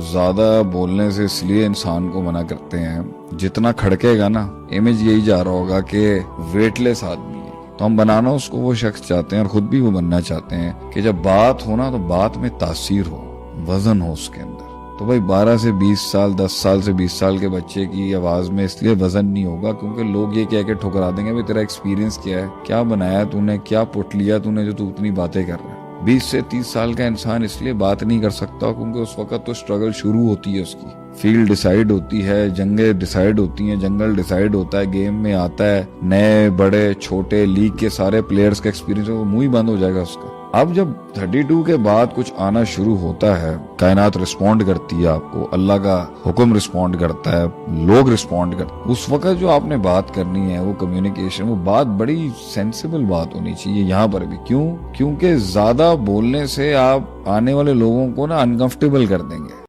ज्यादा बोलने से इसलिए इंसान को मना करते हैं, जितना खड़केगा ना इमेज यही जा रहा होगा कि वेटलेस आदमी है, तो हम बनाना उसको वो शख्स चाहते हैं और खुद भी वो बनना चाहते हैं कि जब बात हो ना तो बात में तासीर हो, वजन हो उसके अंदर। तो भाई 12 से 20 साल 10 साल से 20 साल के बच्चे की आवाज में इसलिए वजन नहीं होगा क्योंकि लोग ये कह के ठुकरा देंगे भाई तेरा एक्सपीरियंस क्या है, क्या बनाया तूने, क्या पुट लिया तूने जो तू इतनी बातें कर रहा है। 20 से 30 साल का इंसान इसलिए बात नहीं कर सकता क्योंकि उस वक्त तो स्ट्रगल शुरू होती है, उसकी फील्ड डिसाइड होती है, जंगें डिसाइड होती हैं, जंगल डिसाइड होता है, गेम में आता है, नए बड़े छोटे लीग के सारे प्लेयर्स का एक्सपीरियंस है, वो मुंह ही बंद हो जाएगा उसका। अब जब 32 के बाद कुछ आना शुरू होता है, कायनात रिस्पॉन्ड करती है आपको, अल्लाह का हुक्म रिस्पॉन्ड करता है, लोग रिस्पॉन्ड करते हैं, उस वक्त जो आपने बात करनी है वो कम्युनिकेशन, वो बात बड़ी सेंसिबल बात होनी चाहिए यहाँ पर भी। क्यों? क्योंकि ज्यादा बोलने से आप आने वाले लोगों को ना अनकंफर्टेबल कर देंगे।